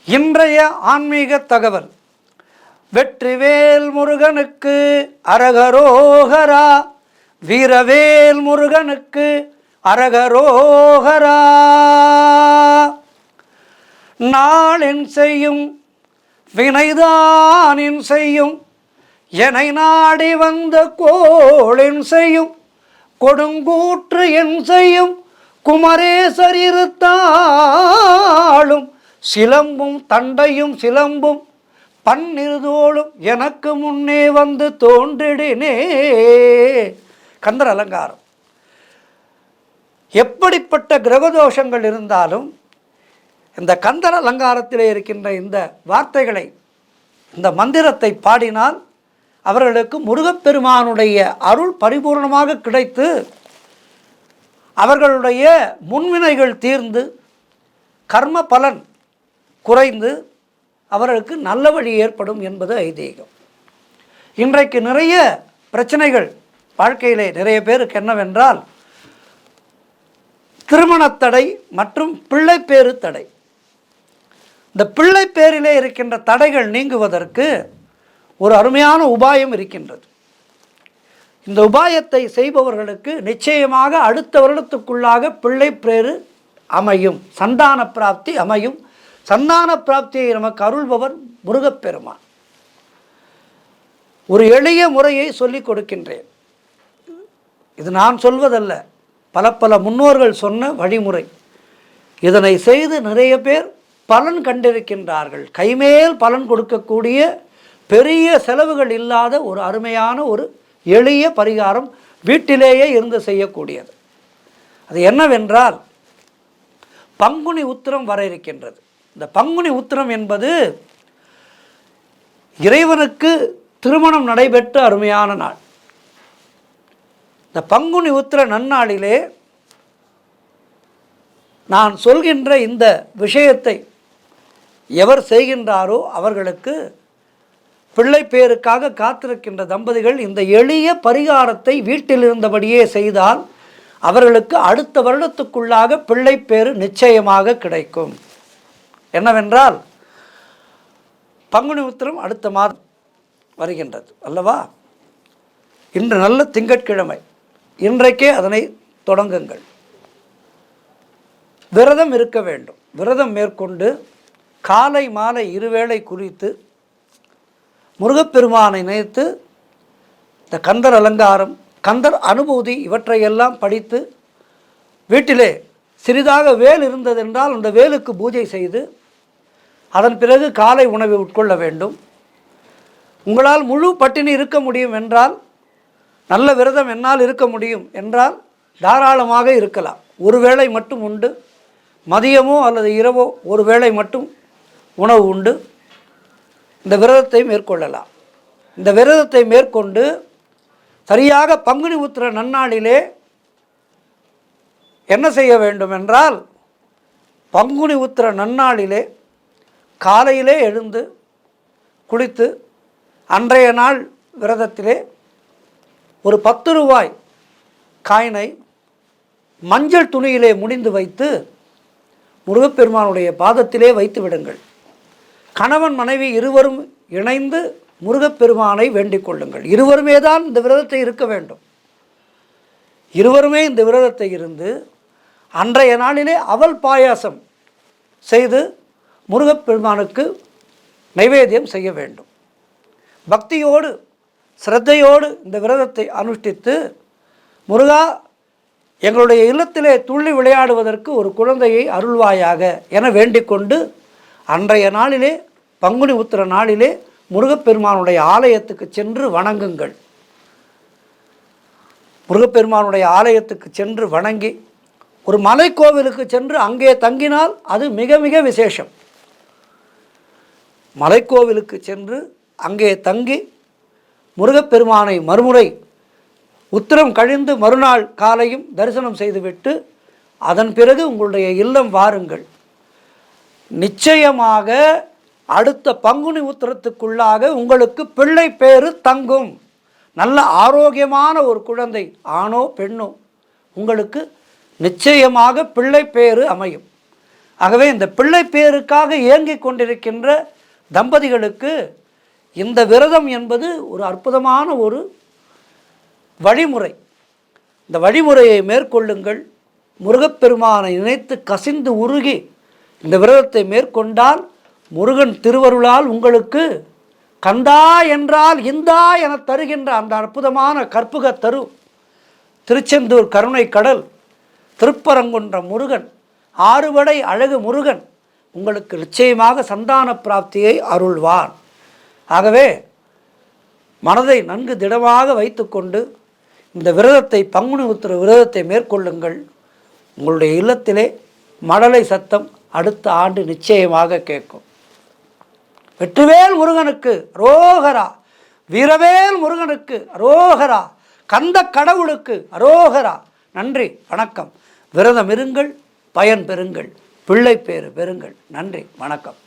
இன்றைய ஆன்மீக தகவல். வெற்றிவேல் முருகனுக்கு அரகரோகரா, வீரவேல் முருகனுக்கு அரகரோகரா. நாளின் செய்யும் வினைதானின் செய்யும், என்னை நாடி வந்த கோளின் செய்யும், கொடுங்கூற்று என் செய்யும், குமரேசர் இருத்தாளும் சிலம்பும் தண்டையும் சிலம்பும் பன்னிருதோளும் எனக்கு முன்னே வந்து தோன்றிடினே. கந்தர் அலங்காரம். எப்படிப்பட்ட கிரகதோஷங்கள் இருந்தாலும் இந்த கந்தர் அலங்காரத்திலே இருக்கின்ற இந்த வார்த்தைகளை, இந்த மந்திரத்தை பாடினால் அவர்களுக்கு முருகப்பெருமானுடைய அருள் பரிபூர்ணமாக கிடைத்து அவர்களுடைய முன்வினைகள் தீர்ந்து கர்ம பலன் குறைந்து அவர்களுக்கு நல்ல வழி ஏற்படும் என்பது ஐதீகம். இன்றைக்கு நிறைய பிரச்சனைகள் வாழ்க்கையிலே நிறைய பேருக்கு என்னவென்றால், திருமணத்தடை மற்றும் பிள்ளைப்பேறு தடை. இந்த பிள்ளைப்பேரிலே இருக்கின்ற தடைகள் நீங்குவதற்கு ஒரு அருமையான உபாயம் இருக்கின்றது. இந்த உபாயத்தை செய்பவர்களுக்கு நிச்சயமாக அடுத்த வருடத்துக்குள்ளாக பிள்ளைப்பேறு அமையும், சந்தான பிராப்தி அமையும். சந்தான பிராப்தியை நமக்கு அருள்பவர் முருகப்பெருமான். ஒரு எளிய முறையை சொல்லிக் கொடுக்கின்றேன். இது நான் சொல்வதல்ல, பல பல முன்னோர்கள் சொன்ன வழிமுறை. இதனை செய்து நிறைய பேர் பலன் கண்டிருக்கின்றார்கள். கைமேல் பலன் கொடுக்கக்கூடிய பெரிய செலவுகள் இல்லாத ஒரு அருமையான ஒரு எளிய பரிகாரம், வீட்டிலேயே இருந்து செய்யக்கூடியது. அது என்னவென்றால், பங்குனி உத்திரம் வர இருக்கின்றது. இந்த பங்குனி உத்திரம் என்பது இறைவனுக்கு திருமணம் நடைபெற்ற அருமையான நாள். இந்த பங்குனி உத்திர நன்னாளிலே நான் சொல்கின்ற இந்த விஷயத்தை எவர் செய்கின்றாரோ அவர்களுக்கு பிள்ளை பேருக்காக காத்திருக்கின்ற தம்பதிகள் இந்த எளிய பரிகாரத்தை வீட்டில் இருந்தபடியே செய்தால் அவர்களுக்கு அடுத்த வருடத்துக்குள்ளாக பிள்ளை பேரு நிச்சயமாக கிடைக்கும். என்னவென்றால், பங்குனி உத்திரம் அடுத்த மாதம் வருகின்றது அல்லவா? இன்று நல்ல திங்கட்கிழமை. இன்றைக்கே அதனை தொடங்குங்கள். விரதம் இருக்க வேண்டும். விரதம் மேற்கொண்டு காலை மாலை இருவேளை குறித்து முருகப்பெருமானை நினைத்து இந்த கந்தர் அலங்காரம், கந்தர் அனுபூதி இவற்றையெல்லாம் படித்து வீட்டிலே சிறிதாக வேல் இருந்ததென்றால் அந்த வேலுக்கு பூஜை செய்து அதன் பிறகு காலை உணவை உட்கொள்ள வேண்டும். உங்களால் முழு பட்டினி இருக்க முடியும் என்றால், நல்ல விரதம் என்னால் இருக்க முடியும் என்றால் தாராளமாக இருக்கலாம். ஒரு வேளை மட்டும் உண்டு, மதியமோ அல்லது இரவோ ஒரு வேளை மட்டும் உணவு உண்டு. இந்த விரதத்தை மேற்கொள்ளலாம். இந்த விரதத்தை மேற்கொண்டு சரியாக பங்குனி உத்திர நன்னாளிலே என்ன செய்ய வேண்டும் என்றால், பங்குனி உத்திர நன்னாளிலே காலையிலே எழுந்து குளித்து அன்றைய நாள் விரதத்திலே ஒரு 10 ரூபாய் காயினை மஞ்சள் துணியிலே முடிந்து வைத்து முருகப்பெருமானுடைய பாதத்திலே வைத்து விடுங்கள். கணவன் மனைவி இருவரும் இணைந்து முருகப்பெருமானை வேண்டிக் கொள்ளுங்கள். இருவருமே தான் இந்த விரதத்தை இருக்க வேண்டும். இருவருமே இந்த விரதத்தை இருந்து அன்றைய நாளிலே அவல் பாயாசம் செய்து முருகப்பெருமானுக்கு நைவேத்தியம் செய்ய வேண்டும். பக்தியோடு சிரத்தையோடு இந்த விரதத்தை அனுஷ்டித்து, முருகா, எங்களுடைய இல்லத்திலே துள்ளி விளையாடுவதற்கு ஒரு குழந்தையை அருள்வாயாக என வேண்டிக்கொண்டு அன்றைய நாளிலே, பங்குனி உத்திர நாளிலே முருகப்பெருமானுடைய ஆலயத்துக்கு சென்று வணங்குங்கள். முருகப்பெருமானுடைய ஆலயத்துக்கு சென்று வணங்கி ஒரு மலைக்கோவிலுக்கு சென்று அங்கே தங்கினால் அது மிக மிக விசேஷம். மலைக்கோவிலுக்கு சென்று அங்கே தங்கி முருகப்பெருமானை மறுமுறை உத்திரம் கழிந்து மறுநாள் காலையும் தரிசனம் செய்துவிட்டு அதன் பிறகு உங்களுடைய இல்லம் வாருங்கள். நிச்சயமாக அடுத்த பங்குனி உத்திரத்துக்குள்ளாக உங்களுக்கு பிள்ளை பேறு தங்கும். நல்ல ஆரோக்கியமான ஒரு குழந்தை, ஆணோ பெண்ணோ, உங்களுக்கு நிச்சயமாக பிள்ளை பேறு அமையும். ஆகவே இந்த பிள்ளை பேருக்காக ஏங்கிக் கொண்டிருக்கின்ற தம்பதிகளுக்கு இந்த விரதம் என்பது ஒரு அற்புதமான ஒரு வழிமுறை. இந்த வழிமுறையை மேற்கொள்ளுங்கள். முருகப்பெருமானை நினைத்து கசிந்து உருகி இந்த விரதத்தை மேற்கொண்டால் முருகன் திருவருளால் உங்களுக்கு கந்தா என்றால் இந்தா என தருகின்ற அந்த அற்புதமான கற்புக தரு திருச்செந்தூர் கருணை கடல் திருப்பரங்குன்ற முருகன் ஆறுபடை அழகு முருகன் உங்களுக்கு நிச்சயமாக சந்தான பிராப்தியை அருள்வான். ஆகவே மனதை நன்கு திடமாக வைத்துக்கொண்டு இந்த விரதத்தை பங்குனி உத்திர விரதத்தை மேற்கொள்ளுங்கள். உங்களுடைய இல்லத்திலே மழலை சத்தம் அடுத்த ஆண்டு நிச்சயமாக கேட்கும். வெற்றிவேல் முருகனுக்கு அரோகரா, வீரவேல் முருகனுக்கு அரோகரா, கந்த கடவுளுக்கு அரோகரா. நன்றி, வணக்கம். விரதம் இருங்கள், பயன் பெறுங்கள், பிள்ளை பேறு பெறுங்கள். நன்றி, வணக்கம்.